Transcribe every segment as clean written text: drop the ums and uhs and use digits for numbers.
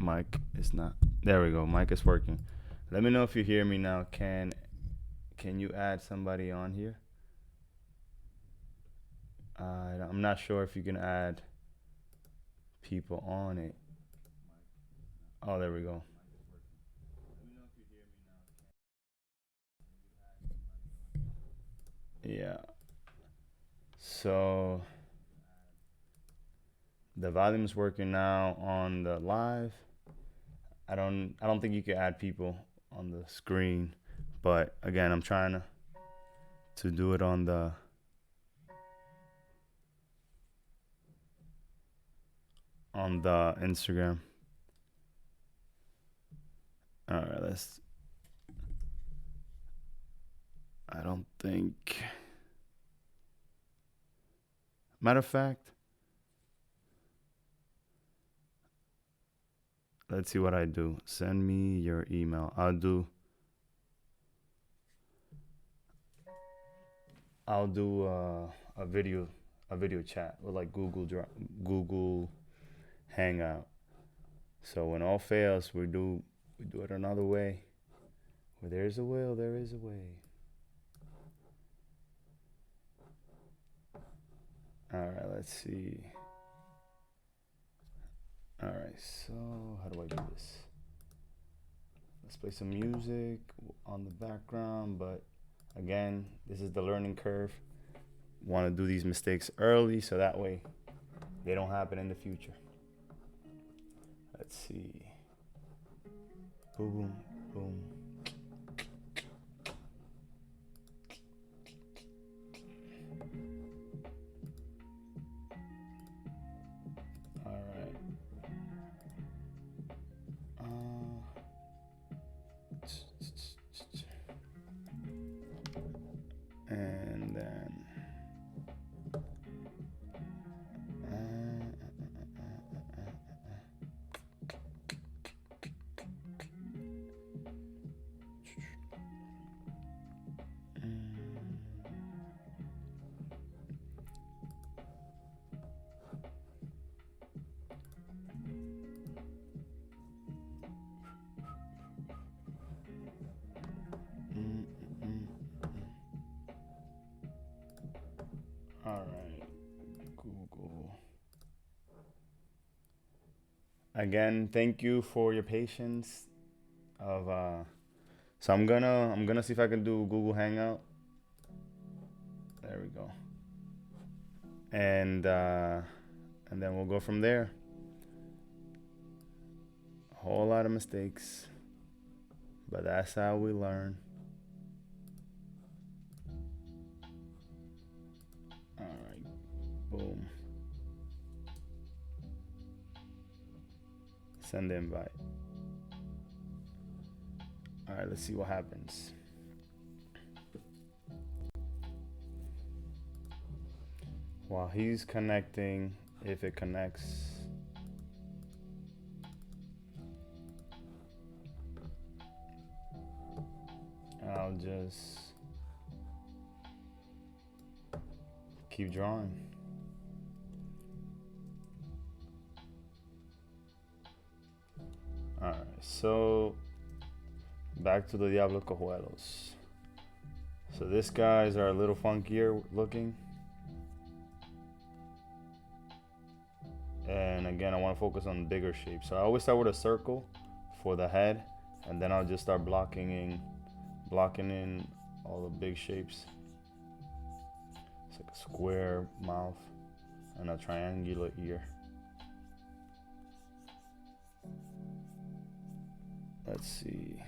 Mic is not. There we go. Mic is working. Let me know if you hear me now. Can you add somebody on here? I'm not sure if you can add people on it. Oh, there we go. Yeah. So the volume's working now on the live. I don't think you can add people on the screen, but again, I'm trying to do it on the Instagram. All right, let's. I don't think. Matter of fact, let's see what I do. Send me your email. I'll do a video chat with like Google Hangout. So when all fails, we do it another way. Where there's a will, there is a way. All right, let's see. All right, so how do I do this? Let's play some music on the background, but again, this is the learning curve. Want to do these mistakes early so that way they don't happen in the future. Let's see. Boom, boom. All right. And then all right, Google. Again, thank you for your patience. So I'm gonna see if I can do Google Hangout. There we go. And then we'll go from there. A whole lot of mistakes, but that's how we learn. All right, boom. Send the invite. All right, let's see what happens. While he's connecting, if it connects. I'll just keep drawing. All right, so back to the Diablo Cojuelos. So these guys are a little funkier looking. And again, I want to focus on bigger shapes. So I always start with a circle for the head, and then I'll just start blocking in all the big shapes. It's like a square mouth and a triangular ear. Let's see.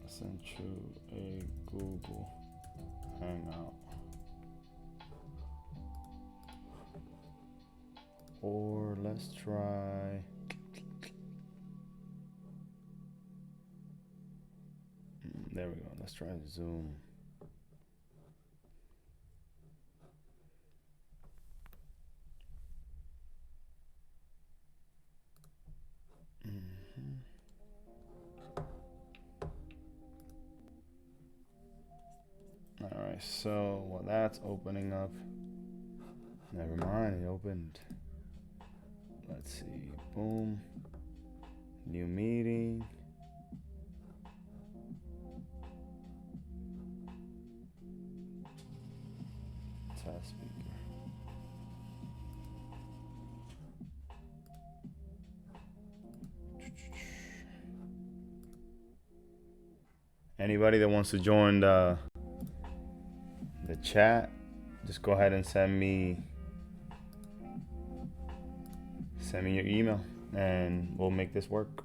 Send you a Google Hangout. Or let's try. There we go. Let's try Zoom. Alright, so while that's opening up, never mind, it opened. Let's see, boom, new meeting. Test speaker. Anybody that wants to join the chat, just go ahead and send me your email and we'll make this work.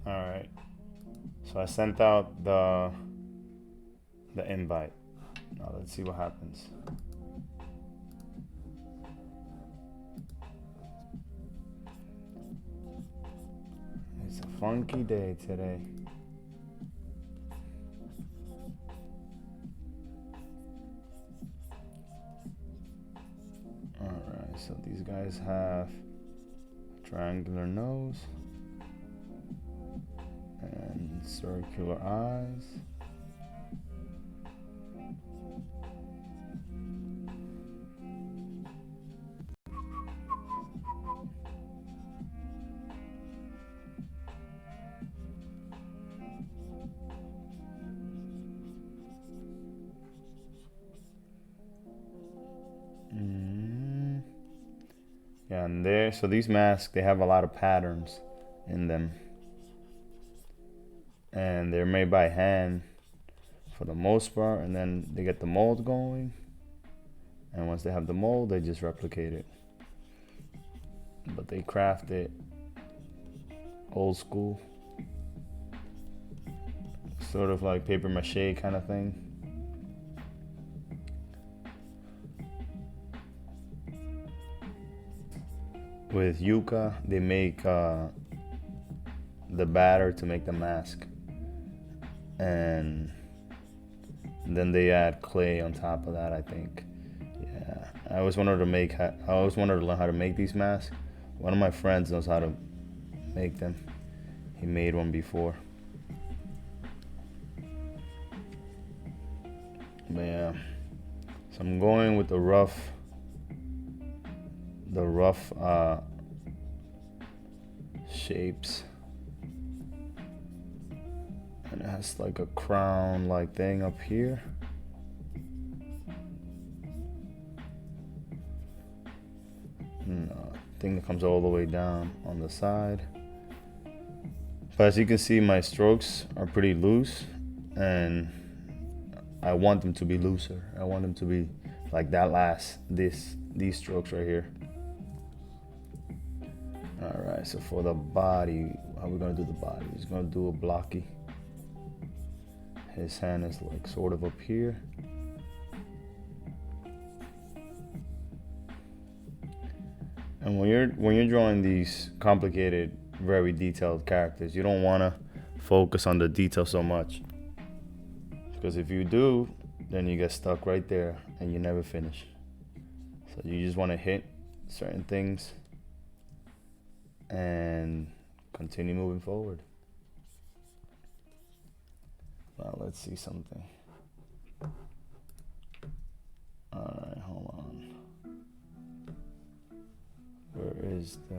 All right, so I sent out the invite. Now let's see what happens. It's a funky day today. All right, so these guys have triangular nose and circular eyes. Yeah, and there, so these masks, they have a lot of patterns in them. And they're made by hand for the most part, and then they get the mold going, and once they have the mold, they just replicate it. But they craft it old school, sort of like paper mache kind of thing. With yucca, they make the batter to make the mask, and then they add clay on top of that, I think. Yeah, I always wanted to learn how to make these masks. One of my friends knows how to make them. He made one before. But yeah, so I'm going with the rough shapes. And it has like a crown like thing up here. And a thing that comes all the way down on the side. But as you can see, my strokes are pretty loose, and I want them to be looser. I want them to be like these strokes right here. Alright, so for the body, how are we gonna do the body? He's gonna do a blocky. His hand is like sort of up here. And when you're drawing these complicated, very detailed characters, you don't wanna focus on the detail so much. Because if you do, then you get stuck right there and you never finish. So you just wanna hit certain things and continue moving forward. Now let's see something. Alright, hold on. Where is the...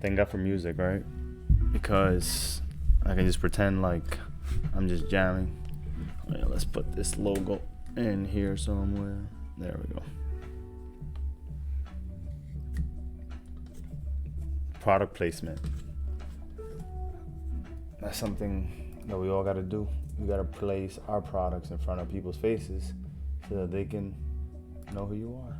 Thank God for music, right? Because I can just pretend like I'm just jamming. Oh, yeah, let's put this logo in here somewhere. There we go. product placement. That's something that we all got to do. We got to place our products in front of people's faces so that they can know who you are.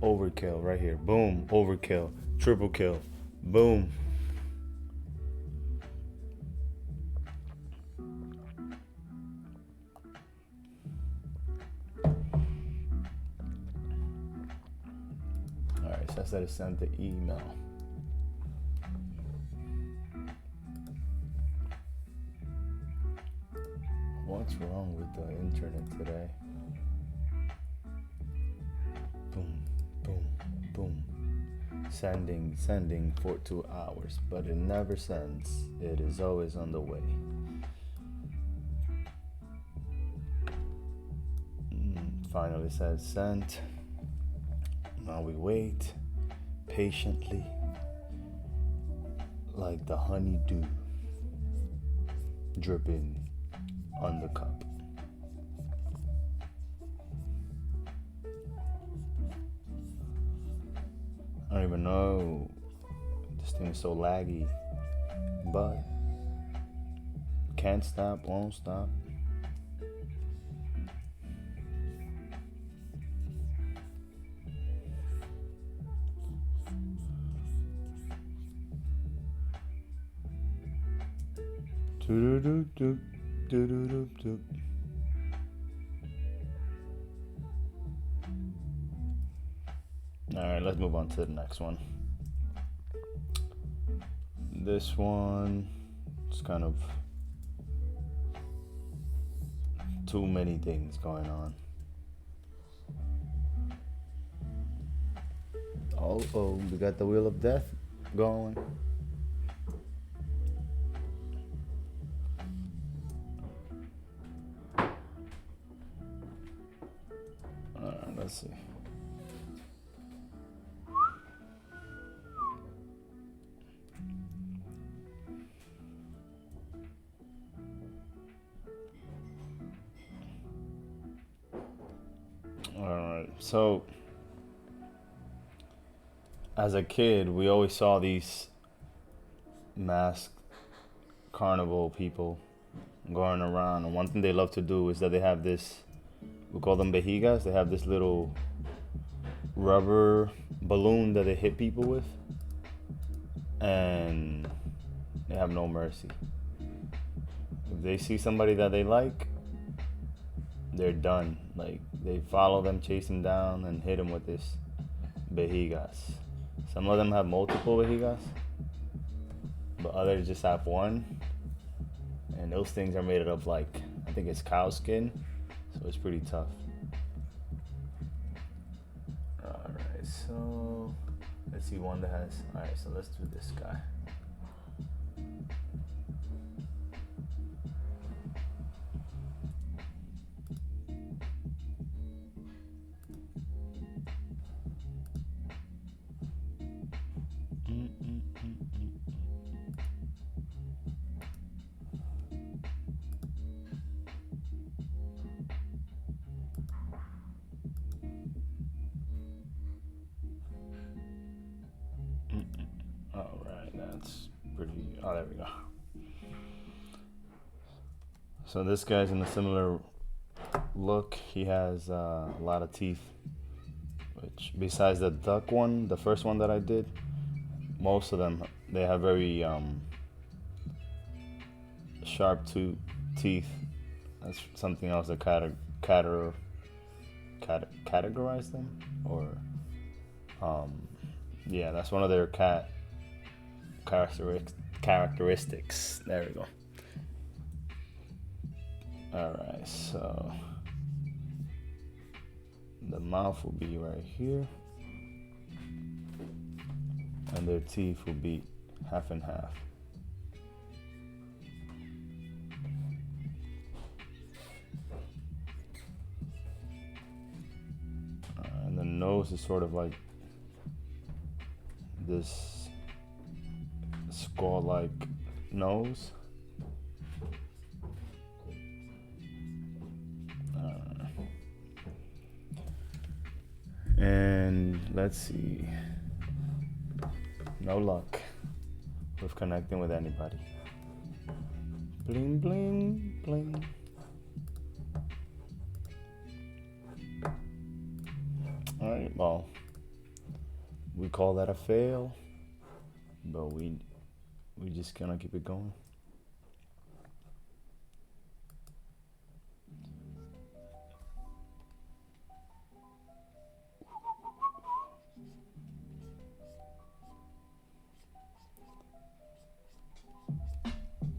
Overkill right here. Boom. Overkill. Triple kill. Boom. Alright, so I said to send the email. What's wrong with the internet today? Boom, boom, boom. Sending for 2 hours, but it never sends. It is always on the way. Finally says sent. Now we wait patiently, like the honeydew dripping on the cup. I don't even know. This thing is so laggy, but can't stop, won't stop. Do-do-do-do. Do-do-do-do. All right, let's move on to the next one. This one is kind of too many things going on. Oh, we got the Wheel of Death going. Let's see. All right. So, as a kid, we always saw these masked carnival people going around, and one thing they love to do is that they have this. We call them vejigas. They have this little rubber balloon that they hit people with, and they have no mercy. If they see somebody that they like, they're done. Like, they follow them, chase them down, and hit them with this vejigas. Some of them have multiple vejigas, but others just have one. And those things are made of, like, I think it's cow skin. So it's pretty tough. Alright, so let's see one that has. Alright, so let's do this guy. That's pretty. Oh, there we go. So this guy's in a similar look. He has a lot of teeth, which besides the duck one, the first one that I did, most of them, they have very sharp teeth. That's something else that categorize them, or yeah, that's one of their characteristics. There we go. Alright, so the mouth will be right here, and their teeth will be half and half. And the nose is sort of like this skull-like nose. And let's see. no luck with connecting with anybody. Bling, bling, bling. Alright, well, we call that a fail, but we just gonna keep it going.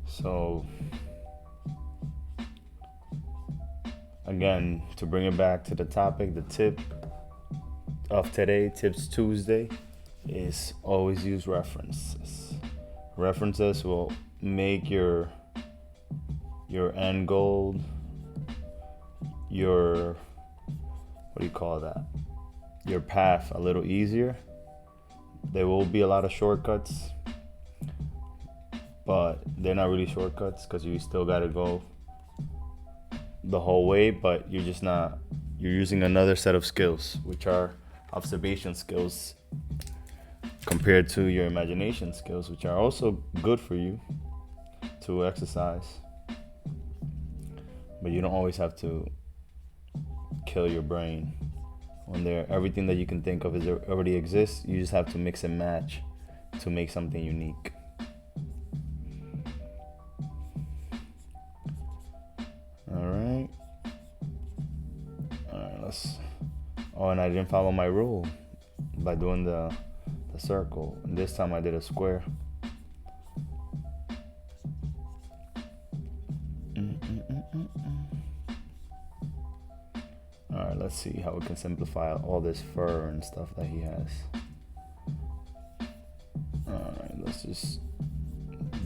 So again, to bring it back to the topic, the tip of today, Tips Tuesday, is always use references. References will make your end goal, your, what do you call that? Your path a little easier. There will be a lot of shortcuts, but they're not really shortcuts because you still got to go the whole way, but you're using another set of skills, which are observation skills compared to your imagination skills, which are also good for you to exercise. But you don't always have to kill your brain. When everything that you can think of already exists, you just have to mix and match to make something unique. Alright, let's... Oh, and I didn't follow my rule by doing the circle. And this time I did a square. Alright, let's see how we can simplify all this fur and stuff that he has. Alright, let's just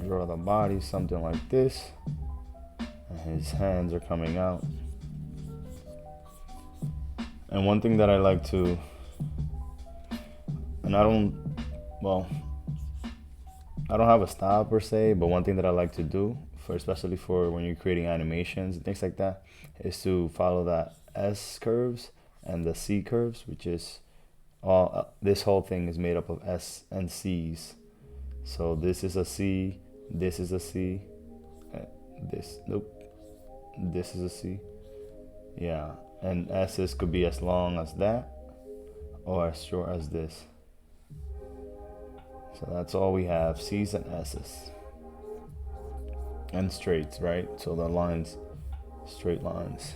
draw the body, something like this. And his hands are coming out. And one thing that I like to, and I don't have a style per se, but one thing that I like to do, especially for when you're creating animations and things like that, is to follow that S curves and the C curves, which is this whole thing is made up of S and C's. So this is a C, this is a C, this is a C. Yeah. And S's could be as long as that or as short as this. So that's all we have, C's and S's. And straights, right? So the lines, straight lines.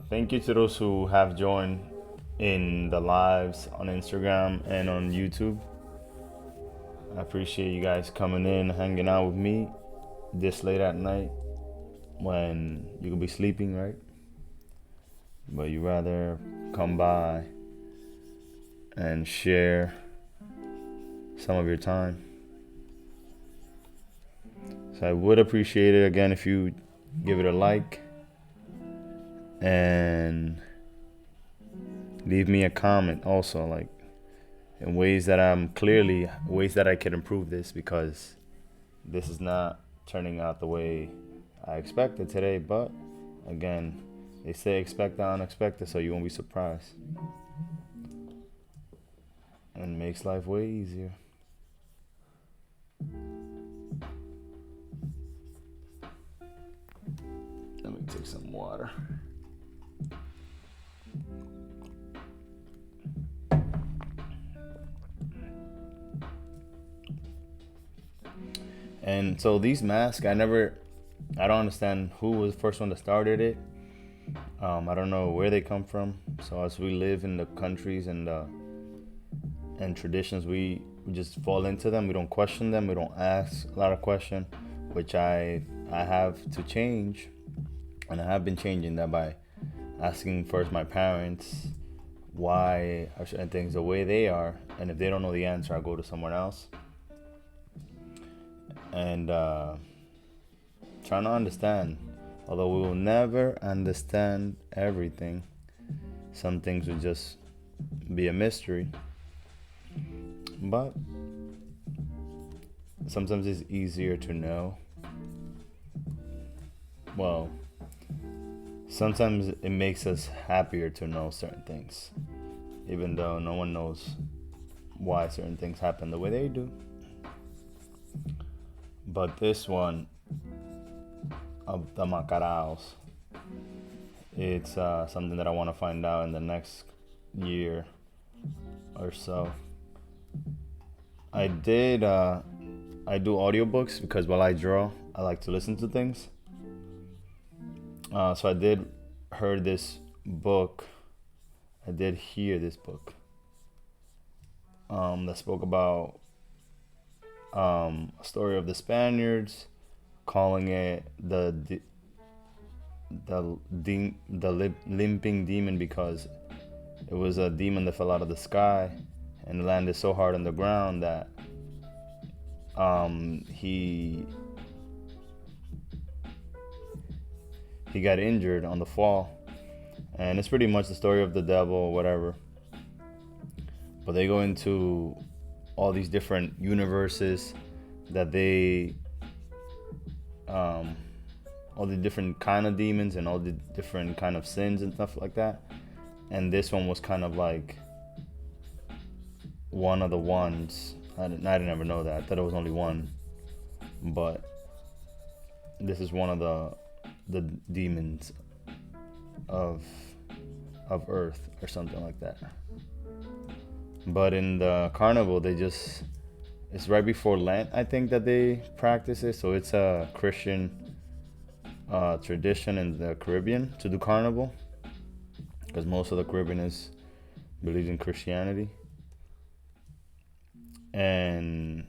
Thank you to those who have joined in the lives on Instagram and on YouTube. I appreciate you guys coming in, hanging out with me this late at night when you could be sleeping, right? But you rather come by and share some of your time. So I would appreciate it again if you give it a like and leave me a comment also, like in ways that I can improve this, because this is not turning out the way I expected today. But again, they say expect the unexpected, so you won't be surprised, and makes life way easier. Let me take some water. And so these masks, I don't understand who was the first one that started it. I don't know where they come from. So as we live in the countries and traditions, we just fall into them. We don't question them. We don't ask a lot of questions, which I have to change. And I have been changing that by asking first my parents why are certain things the way they are. And if they don't know the answer, I'll go to someone else. and trying to understand. Although we will never understand everything, some things will just be a mystery. But sometimes it's easier to know. Well, sometimes it makes us happier to know certain things, even though no one knows why certain things happen the way they do. But this one of the Macaraos, it's something that I want to find out in the next year or so. I do audiobooks because while I draw, I like to listen to things. So I did hear this book that spoke about a story of the Spaniards, calling it the limping demon because it was a demon that fell out of the sky and landed so hard on the ground that he got injured on the fall. And it's pretty much the story of the devil or whatever. But they go into all these different universes that they all the different kind of demons and all the different kind of sins and stuff like that. And this one was kind of like one of the ones. I didn't ever know that. I thought it was only one. But this is one of the demons of Earth or something like that. But in the carnival, it's right before Lent, I think, that they practice it. So it's a Christian tradition in the Caribbean to do carnival, because most of the Caribbean believes in Christianity. And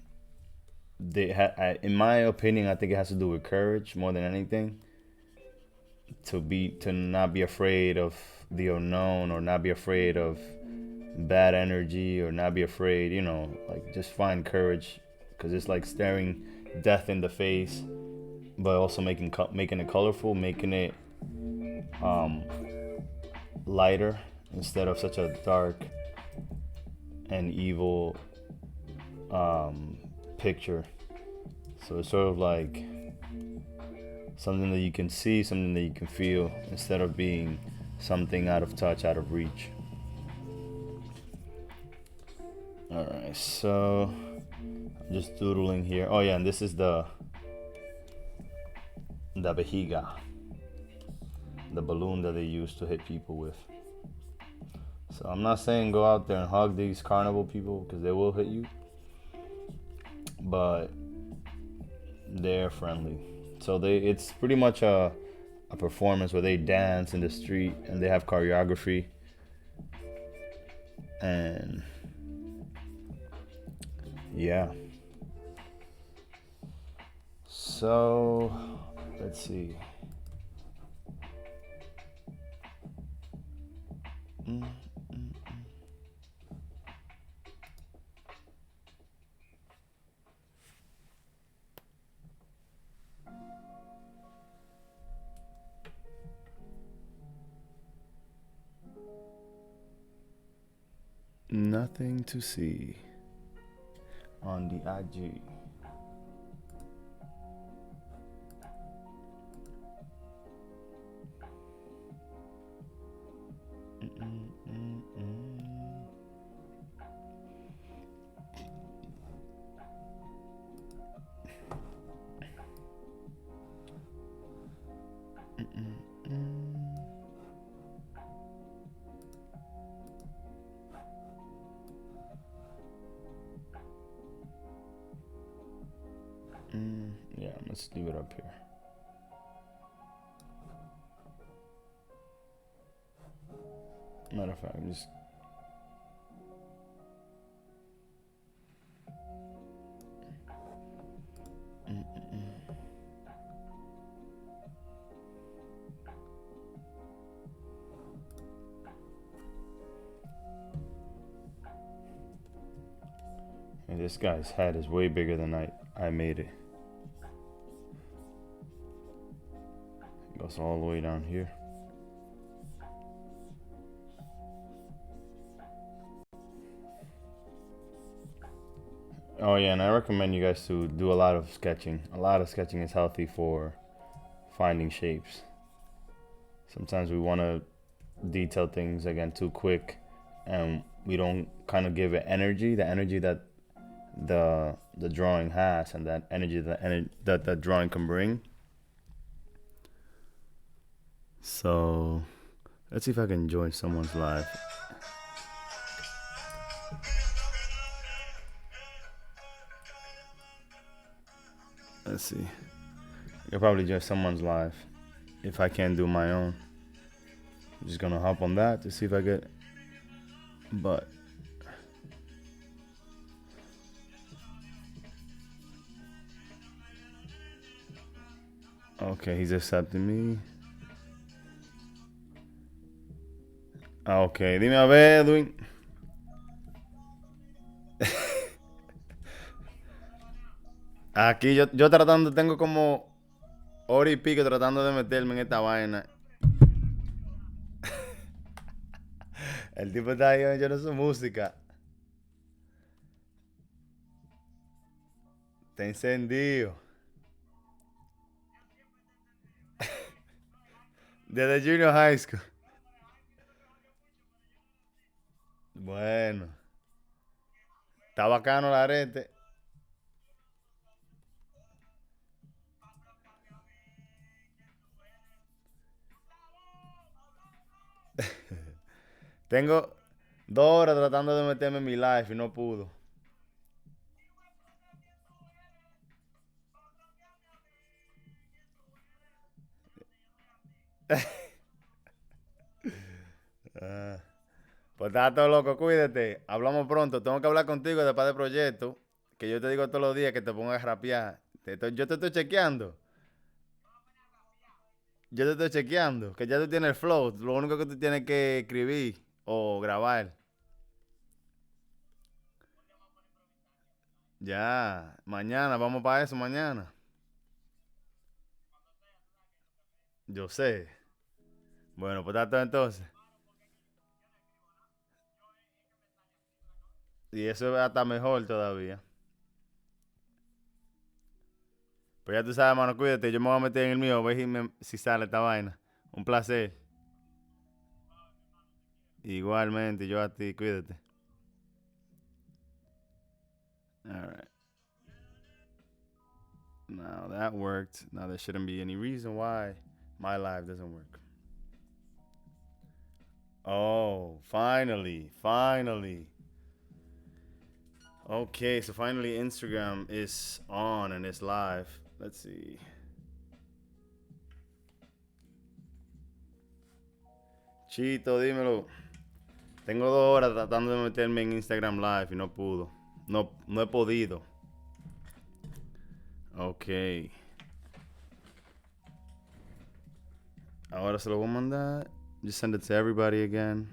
in my opinion, I think it has to do with courage more than anything. To not be afraid of the unknown, or not be afraid of bad energy, or not be afraid, like just find courage, because it's like staring death in the face, but also making it colorful, making it lighter instead of such a dark and evil picture. So it's sort of like something that you can see, something that you can feel, instead of being something out of touch, out of reach. Alright, so I'm just doodling here. Oh yeah, and this is the vejiga, the balloon that they use to hit people with. So I'm not saying go out there and hug these carnival people, because they will hit you, but they're friendly. So it's pretty much a performance where they dance in the street and they have choreography. And yeah. So let's see. Nothing to see on the IG. Yeah, let's leave it up here. Matter of fact, just and this guy's head is way bigger than I made it. goes all the way down here. Oh yeah, and I recommend you guys to do a lot of sketching. A lot of sketching is healthy for finding shapes. Sometimes we want to detail things again too quick, and we don't kind of give it energy, the energy that the drawing has, and that energy that the drawing can bring. So let's see if I can join someone's live. Let's see. I could probably join someone's live if I can't do my own. I'm just gonna hop on that to see if I get. But okay, he's accepting me. Okay, dime a ver, Edwin. Aquí yo tratando, tengo como hora y pico tratando de meterme en esta vaina. El tipo está ahí oyendo su música. Está encendido. Desde Junior High School. Bueno. Está bacano la arete. Tengo 2 horas tratando de meterme en mi live y no pudo. Pues está todo loco, cuídate. Hablamos pronto. Tengo que hablar contigo después del proyecto. Que yo te digo todos los días que te pongas a rapear. Yo te estoy chequeando. Yo te estoy chequeando. Que ya tú tienes el flow. Lo único que tú tienes que escribir o grabar. Ya. Mañana, vamos para eso mañana. Yo sé. Bueno, pues está todo entonces. Y eso es hasta mejor todavía. Pues ya tú sabes, mano, cuídate. Yo me voy a meter en el mío, a ver si sale esta vaina. Un placer. Igualmente, yo a ti, cuídate. All right. Now that worked. Now there shouldn't be any reason why my live doesn't work. Oh, finally. Okay, so finally Instagram is on and it's live. Let's see. Chito, dímelo. Tengo 2 horas tratando de meterme en Instagram Live y no pudo. No he podido. Ok. Ahora se lo voy a mandar. Just send it to everybody again.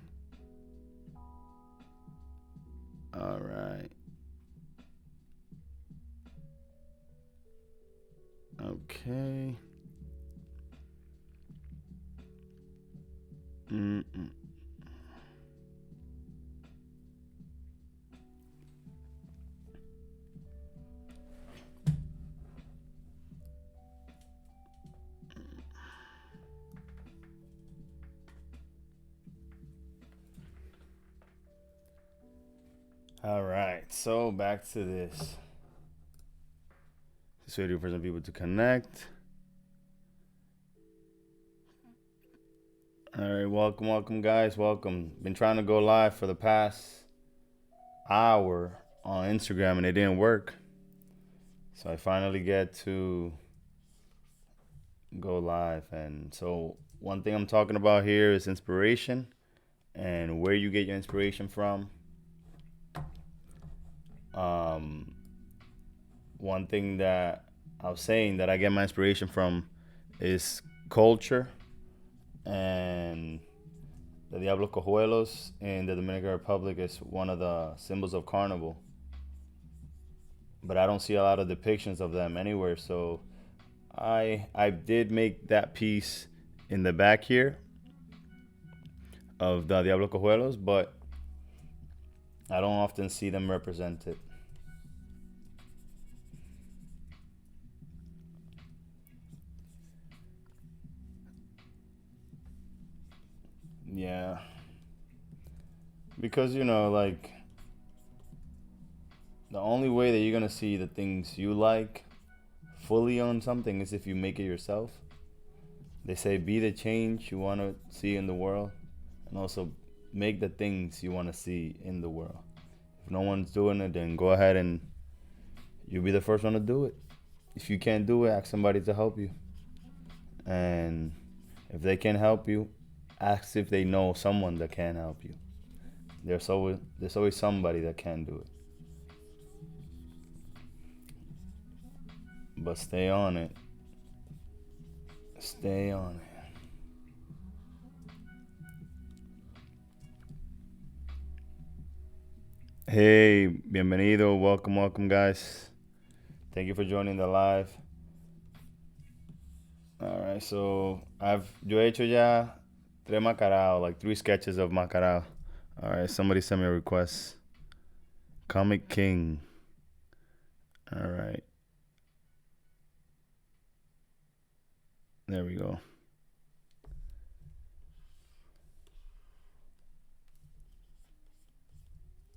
All right. Okay. All right, so back to this. Just waiting for some people to connect. All right, welcome, guys. Welcome. Been trying to go live for the past hour on Instagram and it didn't work. So I finally get to go live. And so one thing I'm talking about here is inspiration and where you get your inspiration from. One thing that I was saying that I get my inspiration from is culture, and the Diablo Cojuelos in the Dominican Republic is one of the symbols of carnival. But I don't see a lot of depictions of them anywhere, so I did make that piece in the back here of the Diablo Cojuelos, but I don't often see them represented. Yeah. Because, like, the only way that you're gonna see the things you like fully on something is if you make it yourself. They say be the change you want to see in the world, and also make the things you want to see in the world. If no one's doing it, then go ahead and you be the first one to do it. If you can't do it, ask somebody to help you. And if they can't help you, ask if they know someone that can help you. There's always somebody that can do it. But stay on it. Stay on it. Hey, bienvenido, welcome guys. Thank you for joining the live. Alright, so yo he hecho ya 3 Macarao, like 3 sketches of Macarao. Alright, somebody sent me a request. Comic King. Alright. There we go.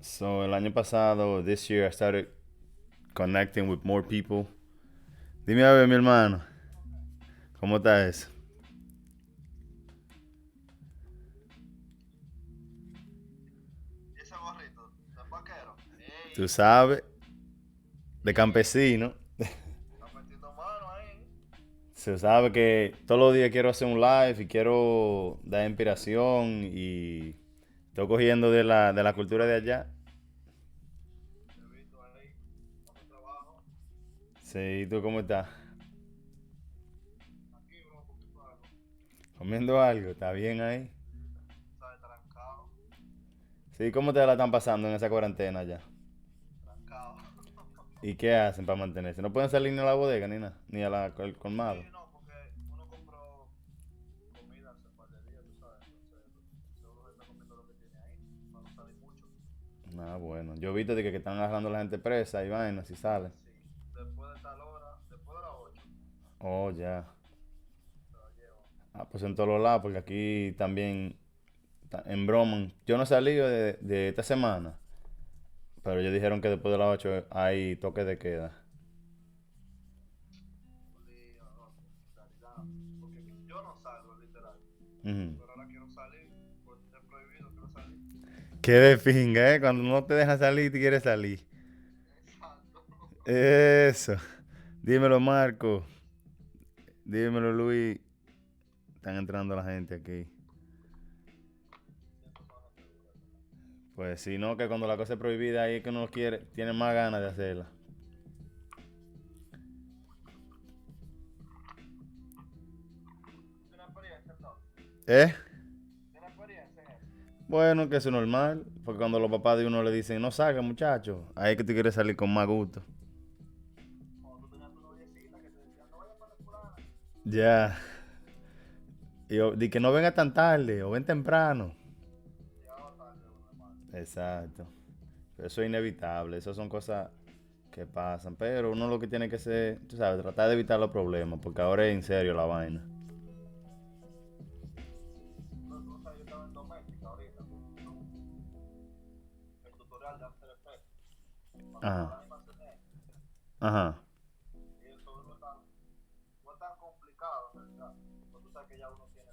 So el año pasado, this year, I started connecting with more people. Dime a ver, mi hermano. ¿Cómo está eso? Ese gorrito, ¿de vaquero? Tú sabes, de campesino. Está metiendo mano ahí. Se sabe que todos los días quiero hacer un live y quiero dar inspiración y estoy cogiendo de la cultura de allá. Te he visto ahí, con trabajo. Sí, ¿tú cómo estás? Aquí, bro, poquito algo. ¿Comiendo algo? ¿Está bien ahí? ¿Sabes? Trancado. Sí, ¿cómo te la están pasando en esa cuarentena allá? Trancado. ¿Y qué hacen para mantenerse? ¿No pueden salir ni a la bodega ni nada? Ni al colmado. Sí, no, porque uno compró comida hace un par de días, tú sabes. Entonces, seguro que está comiendo lo que tiene ahí, para no salir mucho. Ah, bueno. Yo he visto de que están agarrando a la gente presa y vainas y salen. Sí, después de tal hora, después de las 8, Oh, ya. se la llevan. Ah, pues en todos los lados, porque aquí también en Broman. Yo no he salido de esta semana, pero ellos dijeron que después de las 8 hay toque de queda. Un día, loco, en realidad. Porque yo no salgo, literal. Ujú. Pero ahora quiero salir, porque es prohibido, quiero salir. Qué de finga, ¿eh? Cuando no te dejan salir, te quieres salir. Exacto. Eso. Dímelo, Marco. Dímelo, Luis. Están entrando la gente aquí. Siempre son gente dura. Pues si no, que cuando la cosa es prohibida, ahí es que uno quiere, tiene más ganas de hacerla. ¿Tiene experiencia entonces? ¿Eh? ¿Tiene experiencia en eso? Bueno, que eso es normal, porque cuando los papás de uno le dicen, no salga muchacho, ahí es que tú quieres salir con más gusto. Cuando tú tenías tu noviecita que te decía, no vayas para la fulana. Ya. Di que no venga tan tarde o ven temprano. Llegaba tarde, uno, hermano. Exacto. Pero eso es inevitable, esas son cosas que pasan, pero uno lo que tiene que hacer, tú sabes, tratar de evitar los problemas, porque ahora es en serio la vaina. Pero tú no sabes, yo estaba en doméstica ahorita, el tutorial de After Effects, para Ajá, las animaciones. ajá. Y eso no es tan complicado, en realidad. Pero tú sabes que ya uno tiene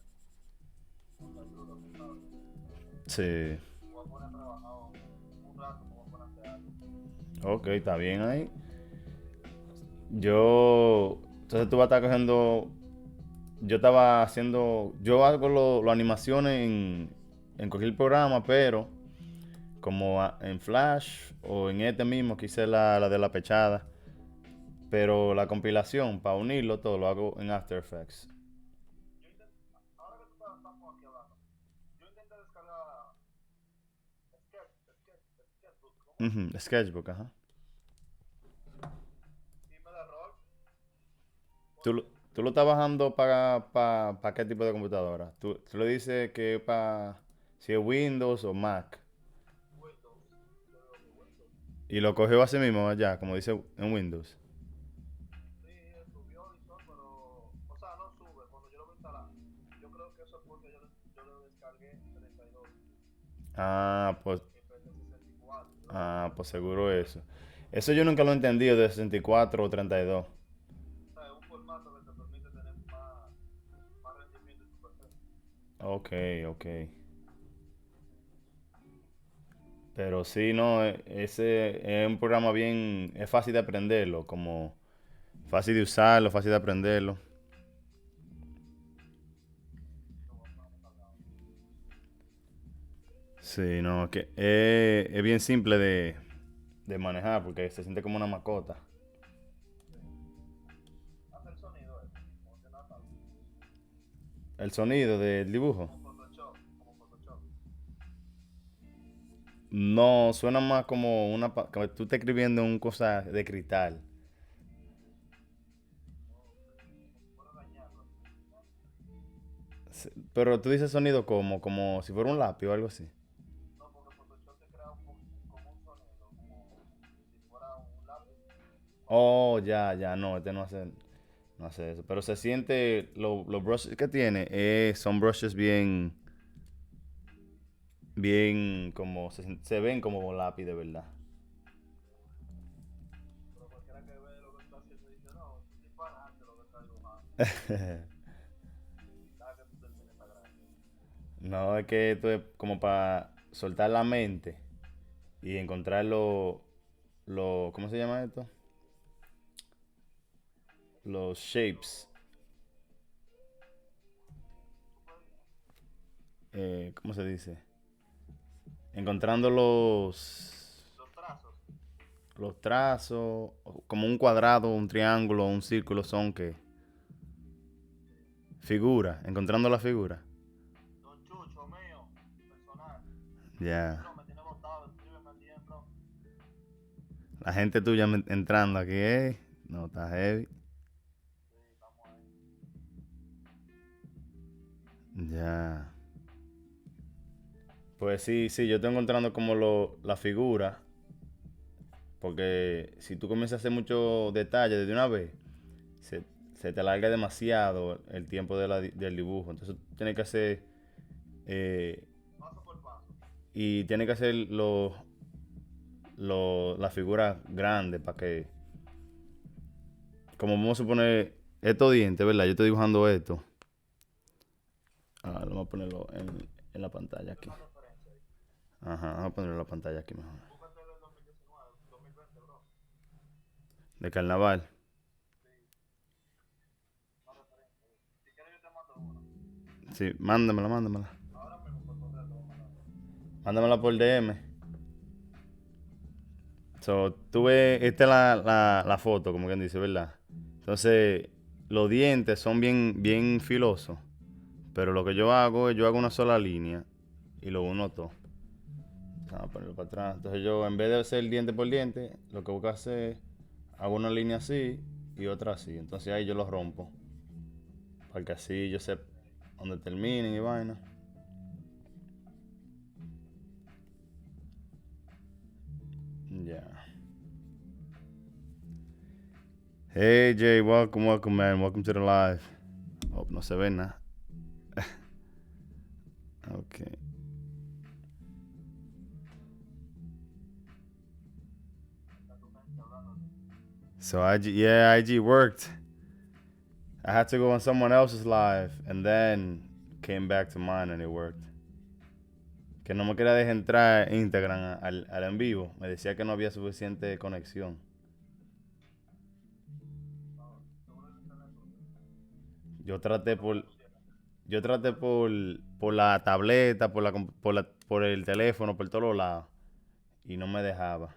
mucha ayuda, tú sabes. Sí. Me voy a poner a trabajar un rato, me voy a poner a hacer algo. Ok, está bien ahí. Entonces tú vas a estar cogiendo, yo hago lo animaciones en cualquier programa, pero como en Flash o en este mismo que hice la de la pechada. Pero la compilación, para unirlo todo, lo hago en After Effects. Yo intenté, ahora que estamos aquí hablando, yo intenté descargar Sketchbook, ¿cómo es? Sketchbook, ajá. Y me da error. ¿Tú, Porque tú lo estás bajando para qué tipo de computadora. Tú le dices que para si es Windows o Mac. Windows, yo digo que Windows. Y lo cogió así mismo allá, como dice en Windows. Sí, subió y todo, pero, o sea, no sube cuando yo lo voy a instalar. Yo creo que eso es porque yo lo descargué 32 Ah, pues, en vez de 64. Yo creo que por pues eso es que seguro sube. eso. Eso yo nunca lo he entendido de 64 o 32. O sea, es un formato que te permite tener más rendimiento en tu PC. Ok, ok. Pero sí, no, ese es un programa bien, es fácil de aprenderlo, como fácil de usarlo, fácil de aprenderlo. Sí, lo voy a poner cargado. Sí, no, que es bien simple de manejar porque se siente como una mascota. Sí. Hace el sonido ese, como que nada. El sonido del dibujo. Como Photoshop, como Photoshop. No, suena más como como tú estás escribiendo un cosa de cristal. Ok. Como si fuera dañarlo así. Pero tú dices sonido como si fuera un lápiz o algo así. No, porque Photoshop te crea como un sonido, como si fuera un lápiz. Oh, ya, ya, no, este no hace eso. Pero se siente, los brushes que tiene son brushes bien, como, se ven como lápiz de verdad. Pero cualquiera que ve lo que está haciendo dice, no, es un disparate lo que está dibujando. Deja que tú termines esa gracia. No, es que esto es como para soltar la mente y encontrar ¿cómo se llama esto? Los shapes. Lo, ¿cómo se dice? ¿Cómo se dice? Encontrando los, Los trazos. los trazos, como un cuadrado, un triángulo, un círculo, son que figura, encontrando la figura. Don Chucho mío, personal. Ya. Bro, me tiene botado, escríbeme al DM, bro. La gente tuya entrando aquí, ¿eh? No, está heavy. Sí, estamos ahí. Ya. Pues sí, sí, yo estoy encontrando como la figura. Porque si tú comienzas a hacer muchos detalles de una vez, se, se te alarga demasiado el tiempo del dibujo. Entonces tienes que hacer. eh, Paso por paso. y tienes que hacer la figura grande para que. Como vamos a suponer estos dientes, ¿verdad? Yo estoy dibujando esto. Ah, vamos a ponerlo en la pantalla Busca aquí. una referencia ahí. Ajá, vamos a ponerlo en la pantalla aquí mejor. Búscate del 2019, 2020, bro. De carnaval. Sí, una referencia. Si quieres yo te mando una. Sí, mándamela. Ahora mismo por correo te voy a mandar. Mándamela por DM. So, tú ves, esta es la foto, como quien dice, ¿verdad? Entonces, los dientes son bien filosos. Pero lo que yo hago es, yo hago una sola línea y lo uno todo. Vamos a ponerlo para atrás. Entonces yo, en vez de hacer diente por diente, lo que busco hacer es, hago una línea así y otra así. Entonces ahí yo lo rompo. Para que así yo sé dónde terminen y vaina. Ya. Hey Jay, welcome man, welcome to the live. Oh, no se ve nada. Okay. Está tu gente hablando de ti. So IG worked. I had to go on someone else's live and then came back to mine and it worked. Que no me quería dejar entrar en Instagram al en vivo. Me decía que no había suficiente conexión. No, seguro el internet tuyo. Yo traté Cuando por, funciona. yo traté por la tableta, por el teléfono, por todos lados. Y no me dejaba.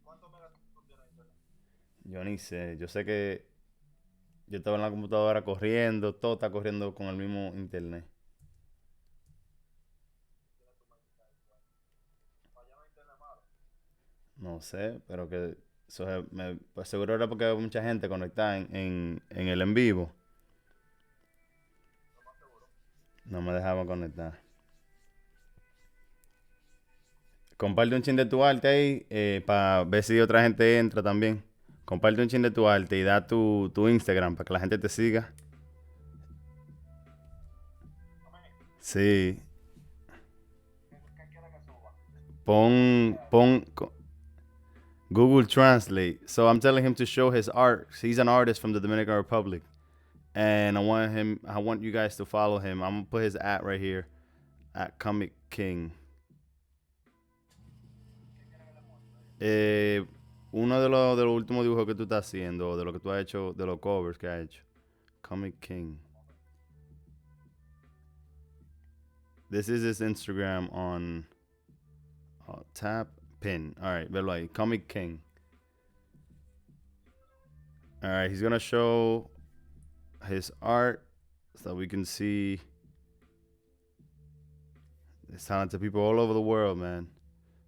¿Cuántos megas tú tienes de internet? Yo ni sé. Yo sé que yo estaba en la computadora corriendo, todo está corriendo con el mismo internet. Tienes tu máquina ahí. Bueno. Para allá no hay internet malo. No sé, pero que So, pues seguro era porque había mucha gente conectada en el en vivo. lo más seguro. No me dejaban conectar. Comparte un chin de tu arte ahí para ver si otra gente entra también. Comparte un chin de tu arte y da tu Instagram para que la gente te siga. Amén. Sí. ¿Qué quiere que suba? Pon Google Translate. So I'm telling him to show his art. He's an artist from the Dominican Republic. And I want you guys to follow him. I'm gonna put his at right here. At Comic King. ¿Qué quiere que le muestre? Eh, Uno de los últimos dibujos que tú estás haciendo, de lo que tú has hecho, de los covers que has hecho. Comic King. This is his Instagram on tap pin. All right, velo ahí. Comic King. All right, he's gonna show his art so we can see. There's talented people all over the world, man.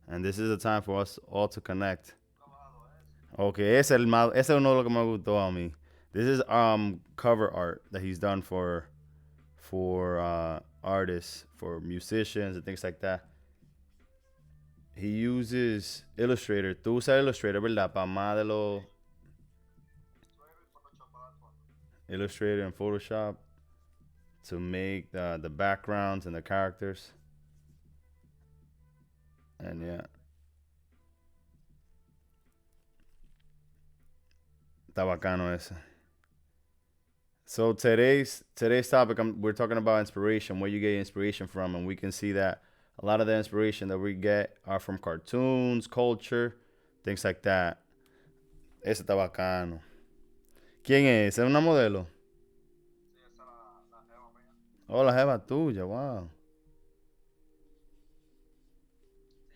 And this is a time for us all to connect. Trabajado es. Okay, ese es uno de los que me gustó a mí. This is cover art that he's done for artists, for musicians and things like that. He uses Illustrator. Tú usas Illustrator, ¿verdad? Para más de los Suero y Photoshop para dar fondo. Illustrator and Photoshop to make the backgrounds and the characters. And yeah. Está bacano ese. So today's topic, we're talking about inspiration, where you get inspiration from, and we can see that a lot of the inspiration that we get are from cartoons, culture, things like that. Ese está bacano. ¿Quién es? ¿Es una modelo? Sí, esa es la jeva mía. Oh, la jeva tuya, wow. Si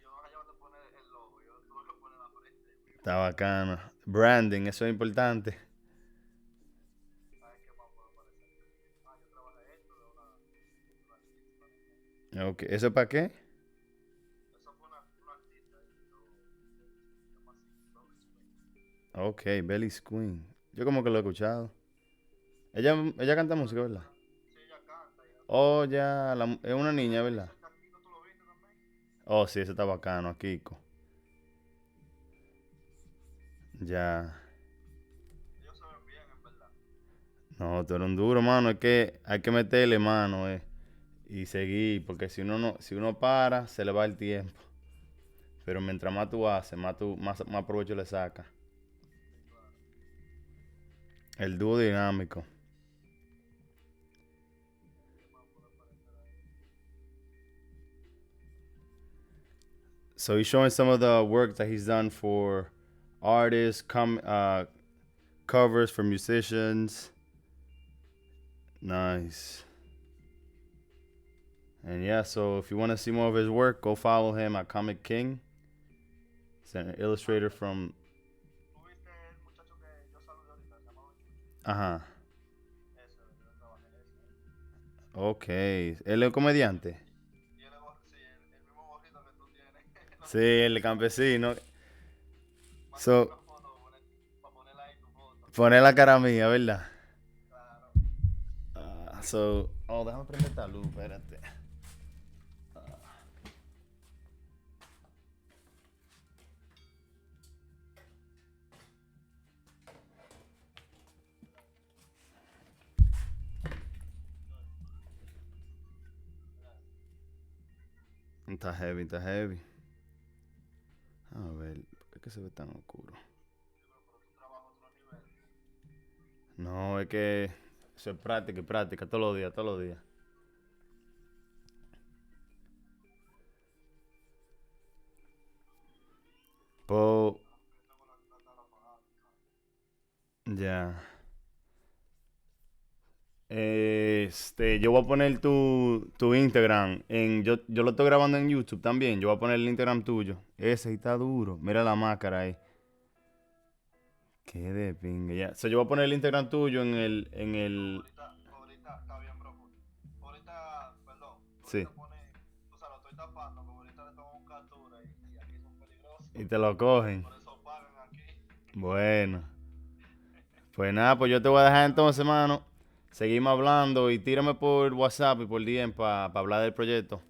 yo a ella le pone el logo, yo tuve que poner la frente. Está bacano. Branding, eso es importante. ¿Sabes qué más puedo aparecer? Ah, yo trabajé esto de una artista. Okay. ¿Eso es para qué? Eso fue una artista y yo se llama así, Artclstudios. Ok, Belly's Queen. Yo como que lo he escuchado. Ella canta música, ¿verdad? Sí, ella canta y hace. Oh, ya, es una niña, ¿verdad? Ese cantito tú lo viste también. Oh, sí, ese está bacano, Kiko. Ya. Ellos se ven bien, en verdad. No, tú eres un duro, mano. Es que hay que meterle mano, y seguir, porque si uno no, si uno para, se le va el tiempo. Pero mientras más tú haces, más provecho le sacas. Sí, claro. El dúo dinámico. ¿Qué más puede aparecer ahí? So he's showing some of the work that he's done for artists, covers for musicians. Nice. And yeah, so if you want to see more of his work, go follow him at Comic King. He's an illustrator from. ¿Tú viste el muchacho que yo saludé ahorita? Se llamaba Chucho. Ajá. Ese, yo trabajé ese. Ok. Él es un comediante. Y él es sí, el mismo gorrito que tú tienes. Sí, el campesino. Mándame So, una foto para ponerla ahí tu foto. pone la cara mía, ¿verdad? Claro. Oh, déjame prender esta luz, espérate. Está heavy, está heavy. A ver, ¿por qué es que se ve tan oscuro? Pero tu trabajo a otro nivel. No, es que eso es práctica y práctica todos los días, todos los días. Po, Yo tengo la tabla apagada. ya. Yo voy a poner tu Instagram. Yo lo estoy grabando en YouTube también. Yo voy a poner el Instagram tuyo. Ese está duro. Mira la máscara ahí. Qué de pinga. Ya. So, yo voy a poner el Instagram tuyo en el. Ahorita, está bien, bro. Ahorita, perdón. Sí. Ahorita pone, o sea, lo estoy tapando, porque ahorita le tomo un captura y aquí son peligrosos. Y te lo cogen. Por eso pagan aquí. Bueno, pues nada, pues yo te voy a dejar entonces, mano. Seguimos hablando y tírame por WhatsApp y por DM para hablar del proyecto.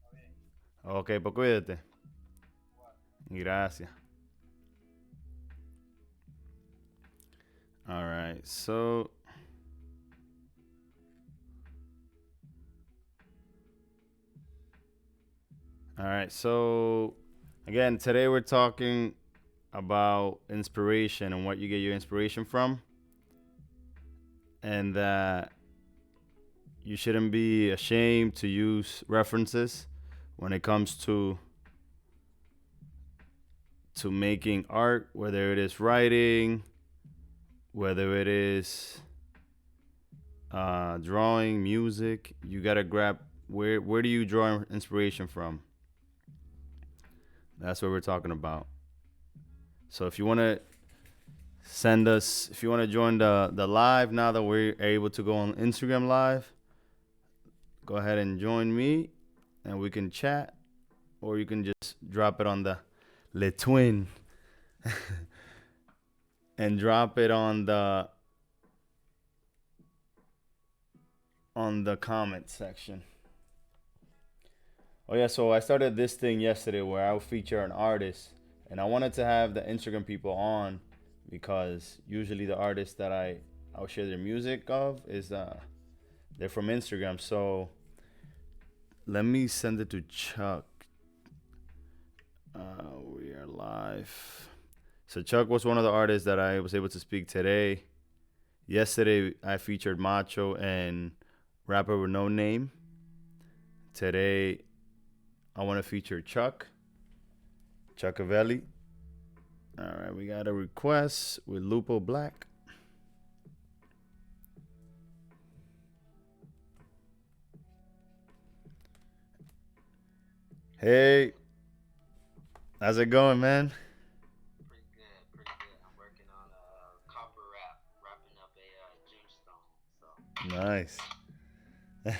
Está bien. Ok, pues cuídate. Igual. Gracias. All right, so. All right, so again, today we're talking about inspiration and what you get your inspiration from, and that you shouldn't be ashamed to use references when it comes to making art, whether it is writing, whether it is drawing, music. You gotta grab where do you draw inspiration from? That's what we're talking about. So if you wanna send us, if you wanna join the live now that we're able to go on Instagram live, go ahead and join me, and we can chat, or you can just drop it on the Le Twin. And drop it on the comment section. Oh yeah, so I started this thing yesterday where I'll feature an artist, and I wanted to have the Instagram people on because usually the artists that I'll share their music of is they're from Instagram. So let me send it to Chuck. We are live. So Chuck was one of the artists that I was able to speak today. Yesterday I featured Macho and rapper with no name. Today I want to feature Chuck Chuckavelli. All right, we got a request with Lupo Black. Hey, how's it going, man? Pretty good, pretty good. I'm working on a copper rap, wrapping up a gemstone. So, Nice. but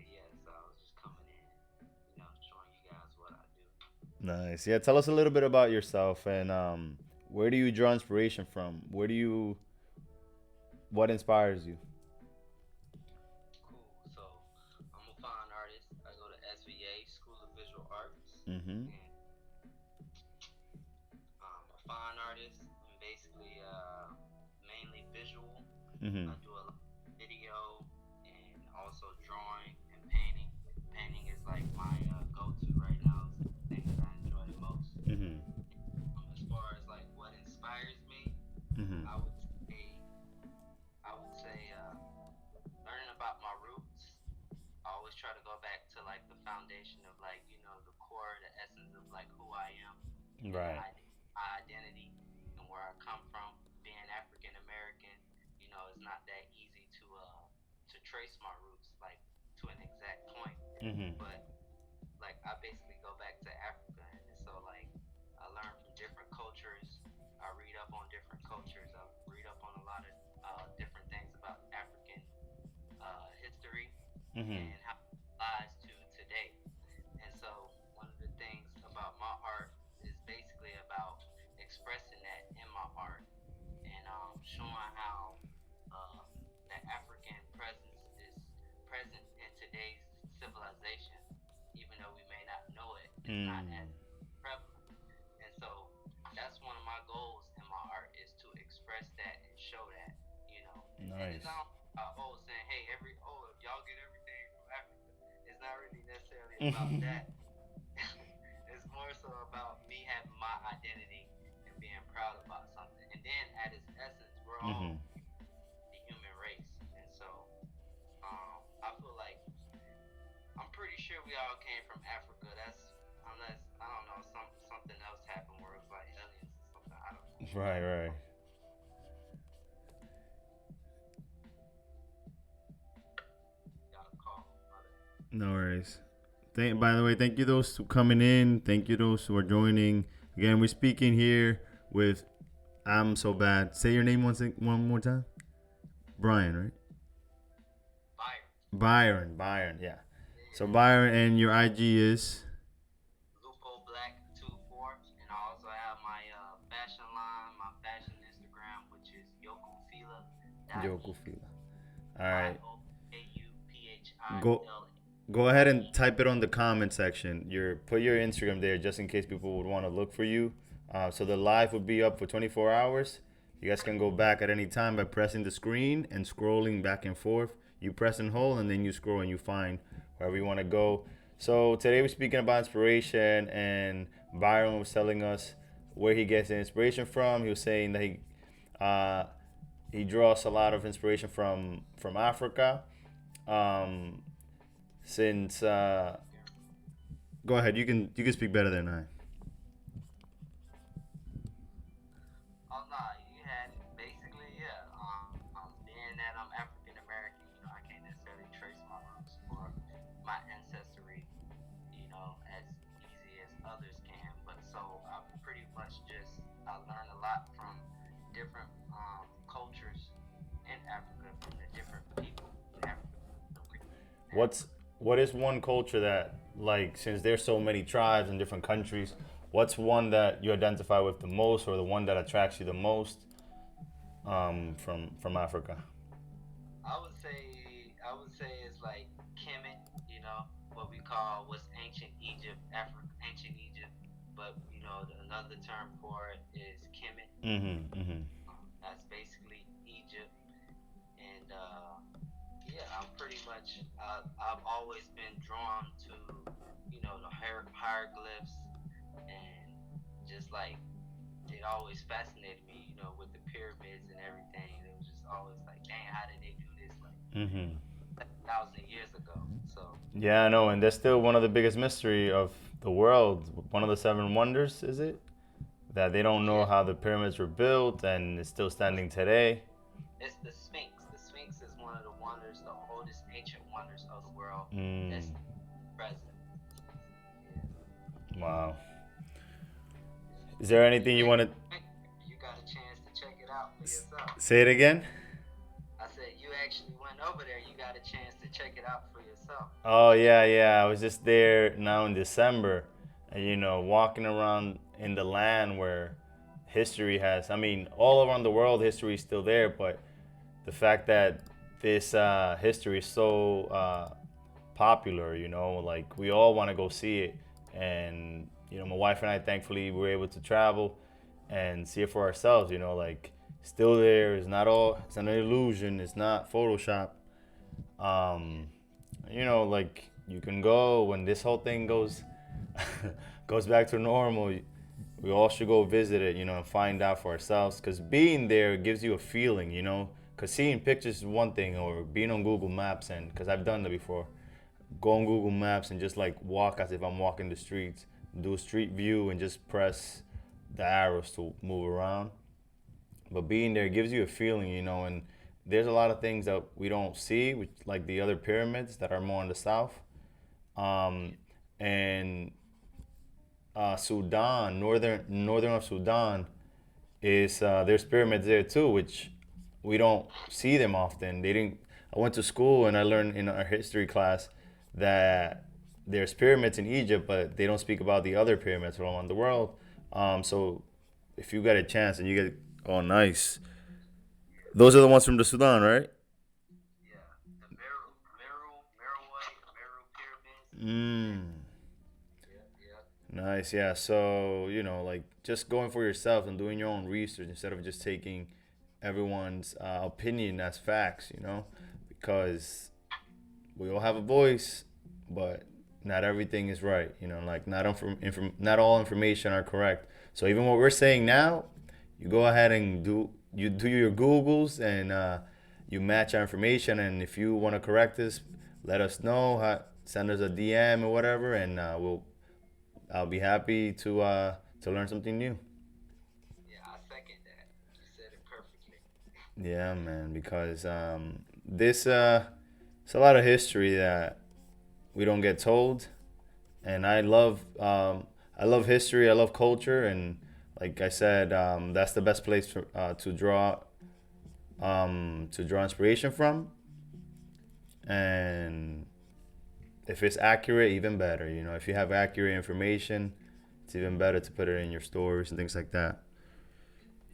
yeah, so I was just coming in, showing you guys what I do. Nice. Yeah, tell us a little bit about yourself and where do you draw inspiration from? What inspires you? Cool. So I'm a fine artist. I go to SVA, School of Visual Arts, Mm-hmm. and I'm a fine artist. I'm basically mainly visual. Mm-hmm. I do a lot of video and also drawing and painting. Painting is like my go-to right now. It's the thing that I enjoy the most. Mm-hmm. As far as like what inspires me, Mm-hmm. I would say learning about my roots. I always try to go back to like the foundation of like the core, the essence of like who I am, and Right. my identity and where I come from. Being African American, it's not that easy to trace my roots like to an exact point. Mm-hmm. But like I basically go back to Africa, and so like I learn from different cultures. I read up on different cultures. I read up on a lot of different things about African history Mm-hmm. and how it applies to today. And so one of the things about my art is basically about expressing that in my art and showing how uh, the African presence is present in today's civilization, even though we may not know it. It's not as prevalent. And so that's one of my goals in my art is to express that and show that. And it's Nice. not saying, hey, y'all get everything from Africa. It's not really necessarily about Mm-hmm. that. It's more so about me having my identity and being proud about something. And then at its essence, we're all the human race. And so I feel like I'm pretty sure we all came from Africa. That's unless I don't know something else happened where it was like aliens or something. I don't know. Right, right. Got a call. No worries. By the way, thank you those who coming in. Thank you those who are joining. Again, we're speaking here with I'm so bad. Say your name one more time. Brian, right? Byron, yeah. So Byron, and your IG is Lupo Black 24, and I also have Jokufila. All right. Go Yokuphila. go ahead and type it on the comment section. Put your Instagram there just in case people would want to look for you. So the live would be up for 24 hours. You guys can go back at any time by pressing the screen and scrolling back and forth. You press and hold, and then you scroll and you find wherever you want to go. So today we're speaking about inspiration, and Byron was telling us where he gets the inspiration from. He was saying that uh, he draws a lot of inspiration from Africa. Um, since Go ahead, you can speak better than I. Oh no, you had basically yeah. Being that I'm African American, I can't necessarily trace my roots or my ancestry, as easy as others can. But so I pretty much just I learned a lot from different cultures in Africa, from the different people in Africa. What's what is one culture that, like, since there's so many tribes in different countries, what's one that you identify with the most, or the one that attracts you the most, from Africa? I would say it's like Kemet, what we call what's ancient Egypt, Africa, ancient Egypt. But another term for it is Kemet. Mm-hmm. Mm-hmm. That's basically Egypt, and yeah, I'm pretty much. I've always been drawn to the hieroglyphs, and just like it always fascinated me, with the pyramids and everything. It was just always like, dang, how did they do this like Mm-hmm. 1,000 years ago? So Yeah, I know, and that's still one of the biggest mystery of the world. One of the seven wonders, is it? That they don't know yeah, how the pyramids were built, and it's still standing today. it's the Sphinx. The Sphinx is one of the wonders, the oldest ancient wonders of the world Mm, that's present. Yeah, wow. Is there you anything you want to you got a chance to check it out for yourself. say it again? I said you actually went over there. You got a chance to check it out for yourself. Oh yeah, yeah. I was just there now in December, and walking around in the land where history has. I mean, all around the world, history is still there, but the fact that this history is so popular, like we all want to go see it, and my wife and I, thankfully, were able to travel and see it for ourselves. Like still there. It's not all. It's not an illusion. It's not Photoshop. Um, like you can go when this whole thing goes goes back to normal. We all should go visit it, and find out for ourselves. Because being there gives you a feeling, Because seeing pictures is one thing, or being on Google Maps, and because I've done that before, go on Google Maps and just like walk as if I'm walking the streets, do a street view, and just press the arrows to move around. But being there gives you a feeling, and there's a lot of things that we don't see, which, like the other pyramids that are more in the south. Um, and Sudan, northern of Sudan, is there's pyramids there too, which we don't see them often. They didn't. I went to school and I learned in our history class that there's pyramids in Egypt, but they don't speak about the other pyramids around the world. So if you get a chance and you get, oh nice, those are the ones from the Sudan, right? Yeah, the Meru pyramids. Mm. Yeah, yeah, Nice, yeah. So, like just going for yourself and doing your own research instead of just taking everyone's opinion as facts, because we all have a voice, but not everything is right, like not all information are correct. So even what we're saying now, you go ahead and do your Googles, and you match our information. And if you want to correct us, let us know. Send us a DM or whatever, and I'll be happy to learn something new. yeah. I second that. You said it perfectly. Yeah, man, because this it's a lot of history that we don't get told, and I love history. I love culture, and like I said, that's the best place to draw inspiration from. And if it's accurate, even better. If you have accurate information, it's even better to put it in your stories and things like that.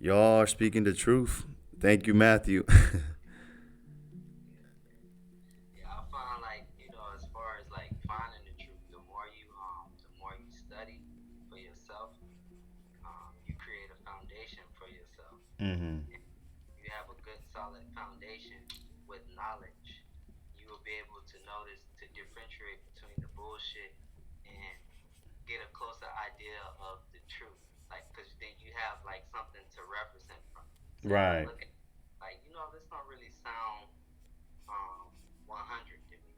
Y'all are speaking the truth. Thank you, Matthew. Yeah, I find like, as far as like finding the truth, the more you study for yourself, you create a foundation for yourself. Hmm. And you have a good solid foundation with knowledge, you will be able to notice to differentiate between the bullshit and get a closer idea of the truth. Like, because then you have like something to represent from. So you can Right. look at like, this don't really sound um 100 to me.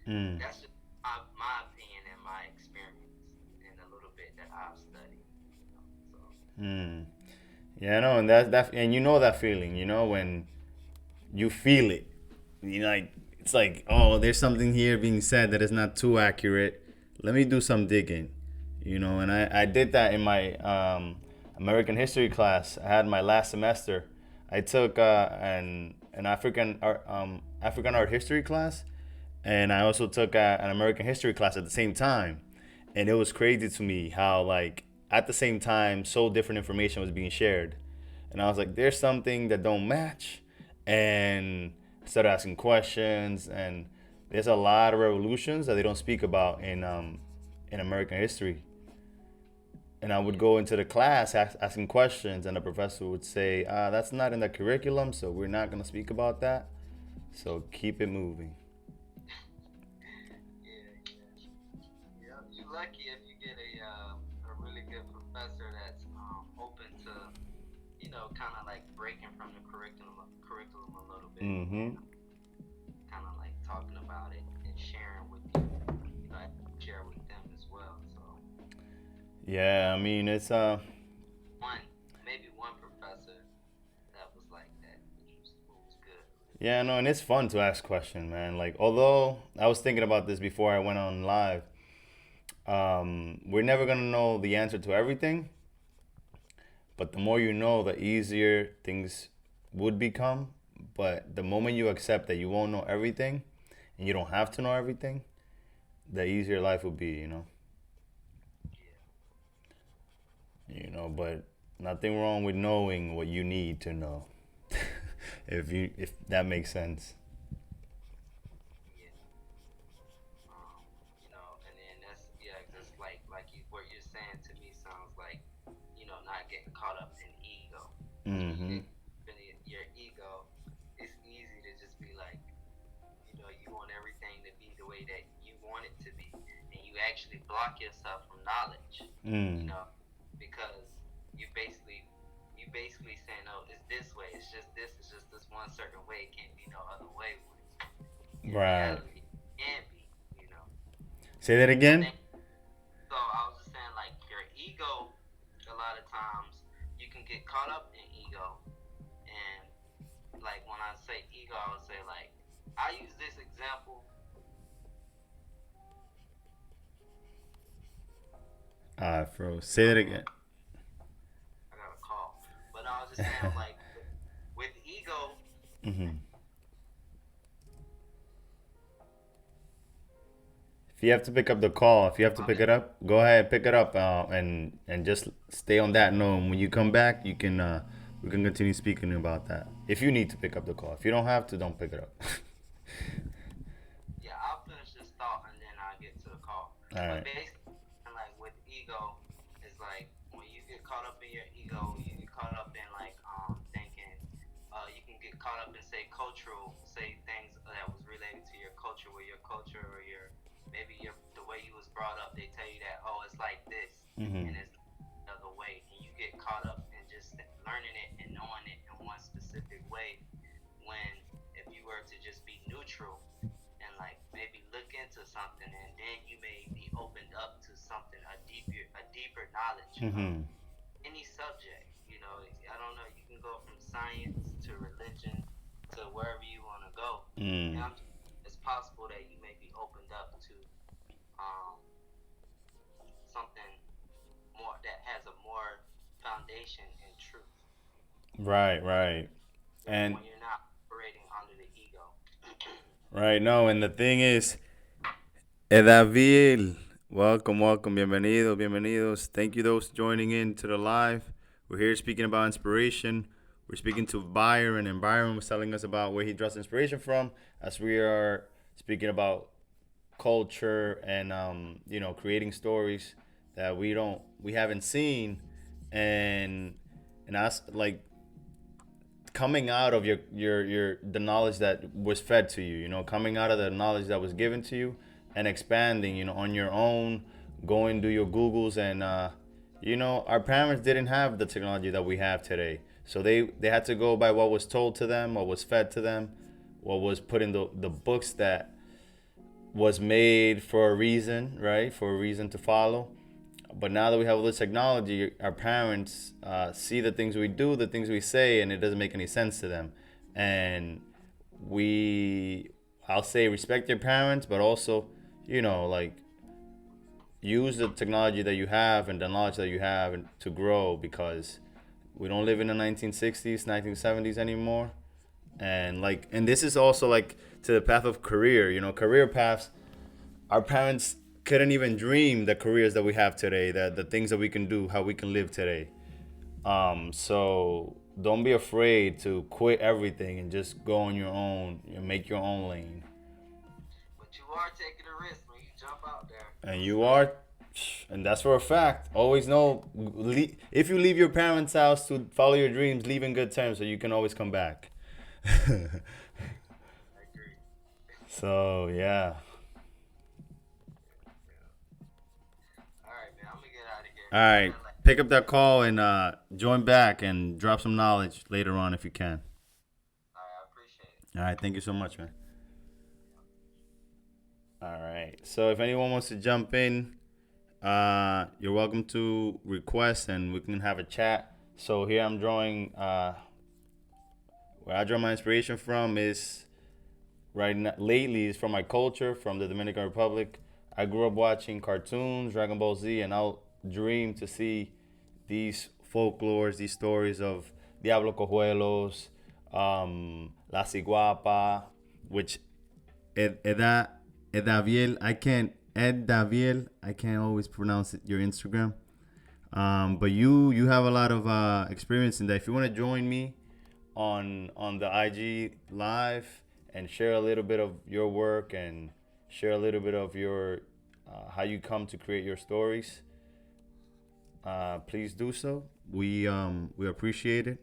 Mm. That's just my opinion and my experience and a little bit that I've studied. So Mm. Yeah, I know, and and you know that feeling, when you feel it. Like it's like, oh, there's something here being said that is not too accurate. Let me do some digging, And I did that in my American history class. I had my last semester. I took an African art history class, and I also took an American history class at the same time. And it was crazy to me how, like, at the same time, so different information was being shared. And I was like, there's something that don't match. And I started asking questions, and there's a lot of revolutions that they don't speak about in American history. And I would go into the class asking questions, and the professor would say, that's not in the curriculum, so we're not going to speak about that. So keep it moving. yeah, yeah. You lucky if you get a really good professor that's open to kind of like breaking from the curriculum a little bit, Mm-hmm. and kind of like talking about it and sharing with you, share with them as well. So Yeah, I mean, it's one, maybe one professor that was like that, which was good. yeah, no, and it's fun to ask questions, man. Like, although I was thinking about this before I went on live, we're never gonna know the answer to everything, but the more you know, the easier things would become. But the moment you accept that you won't know everything, and you don't have to know everything, the easier life will be. Yeah, But nothing wrong with knowing what you need to know. If that makes sense. yeah. Um, and then that's like what you're saying to me sounds like, not getting caught up in ego. Because when you Mm-hmm. get in your ego, it's easy to just be like, you want everything to be the way that you want it to be, and you actually block yourself from knowledge, you Mm. know, because you basically saying, oh, it's this way, it's just this one certain way, it can't be no other way. In Right. reality, it can be. Say that I again. think so. I was just saying, like, your ego, a lot of times you can get caught up in ego, and like when I say ego, I would say like I use this example. Froze. Say that again. I got a call, but I was just saying like with ego. Hmm. If you have to pick up the call, if you have to pick Okay. it up, go ahead, pick it up, and just stay on that note. And when you come back, we can continue speaking about that. If you need to pick up the call, if you don't have to, don't pick it up. Yeah, I'll finish this thought and then I'll get to the call. All But right. basically, like with ego, it's like when you get caught up in your ego, you get caught up in like thinking, you can get caught up in say things that was related to your culture, where your culture or your maybe the way you was brought up, they tell you that, oh, it's like this Hmm. and it's another way, and you get caught up in just learning it and knowing it in one specific way, when if you were to just be neutral and like maybe look into something, and then you may be opened up to something, a deeper knowledge of Hmm. any subject. I don't know, you can go from science to religion to wherever you want to go, and Mm. it's possible that you may be opened up to um, something more that has a more foundation in truth Right. Right. And when you're not operating under the ego. right. No. And the thing is, David, welcome, welcome, bienvenidos, bienvenidos. Thank you those joining in to the live. We're here speaking about inspiration. we're speaking to Byron, and Byron was telling us about where he draws inspiration from, as we are speaking about culture and creating stories that we haven't seen, and us like coming out of your the knowledge that was fed to you, coming out of the knowledge that was given to you and expanding, on your own, going do your Googles, and our parents didn't have the technology that we have today. So they had to go by what was told to them, what was fed to them, what was put in the books that was made for a reason, right? For a reason to follow. But now that we have all this technology, our parents see the things we do, the things we say, and it doesn't make any sense to them. And I'll say respect your parents, but also, like use the technology that you have and the knowledge that you have to grow, because we don't live in the 1960s, 1970s anymore. And this is also like to the path of career, career paths. Our parents couldn't even dream the careers that we have today, the things that we can do, how we can live today. So don't be afraid to quit everything and just go on your own and make your own lane. But you are taking a risk when you jump out there. And you are, and that's for a fact. Always know, if you leave your parents' house to follow your dreams, leave in good terms so you can always come back. I agree. So, yeah. All right, man. I'm gonna get out of here. All right. Pick up that call and join back and drop some knowledge later on if you can. All right, I appreciate it. All right. Thank you so much, man. All right. So if anyone wants to jump in, you're welcome to request and we can have a chat. So here I'm drawing, where I draw my inspiration from is lately is from my culture, from the Dominican Republic. I grew up watching cartoons, Dragon Ball Z, and I'll dream to see these folklores, these stories of Diablo Cojuelos, La Ciguapa, which Edaviel, I can't always pronounce it, your Instagram. But you have a lot of experience in that. If you want to join me on the IG live and share a little bit of your work and share a little bit of your how you come to create your stories, please do so. We appreciate it.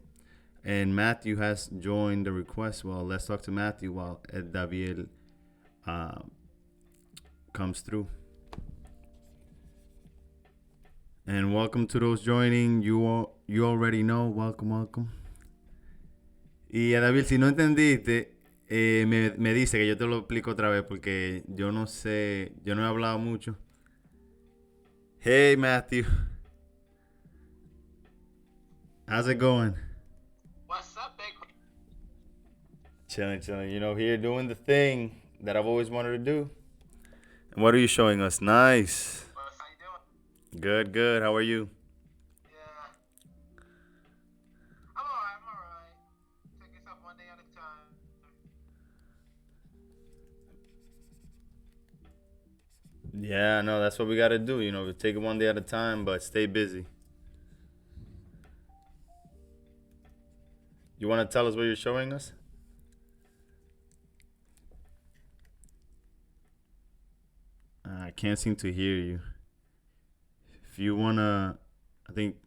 And Matthew has joined the request. Well, let's talk to Matthew while Ed Daviel comes through. And welcome to those joining. You already know. Welcome. Y David, si no entendiste, me dice que yo te lo explico otra vez porque yo no sé, yo no he hablado mucho. Hey, Matthew. How's it going? What's up, big? Chilling. Here doing the thing that I've always wanted to do. And what are you showing us? Nice. How you doing? Good. How are you? Yeah. I'm alright. Take yourself one day at a time. Yeah, no, that's what we got to do. We take it one day at a time, but stay busy. You want to tell us what you're showing us? I can't seem to hear you. If you want to, I think,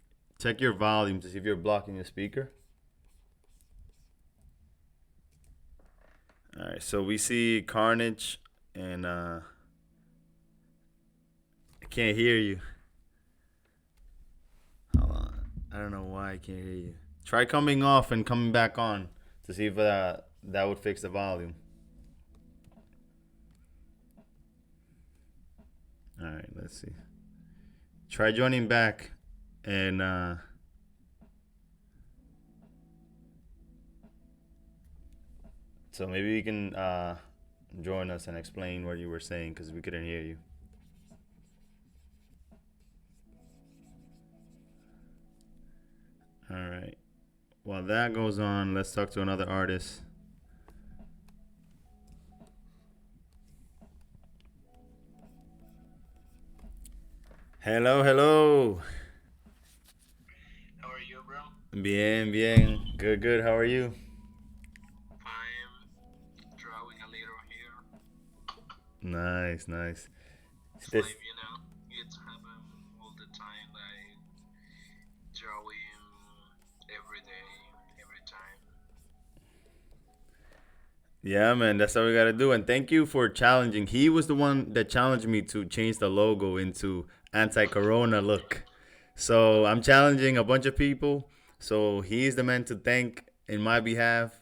check your volume to see if you're blocking the speaker. All right, so we see Carnage, and I can't hear you. Hold on. I don't know why I can't hear you. Try coming off and coming back on to see if that would fix the volume. All right, let's see. Try joining back and so maybe you can join us and explain what you were saying because we couldn't hear you. All right. While that goes on, let's talk to another artist. Hello. How are you, bro? Bien, bien. Good, good. How are you? I'm drawing a little here. Nice, nice. It's This, like, it's happen all the time, like drawing every day, every time. yeah, man, that's how we gotta do. And thank you for challenging. He was the one that challenged me to change the logo into anti-corona look. So I'm challenging a bunch of people. So he's the man to thank in my behalf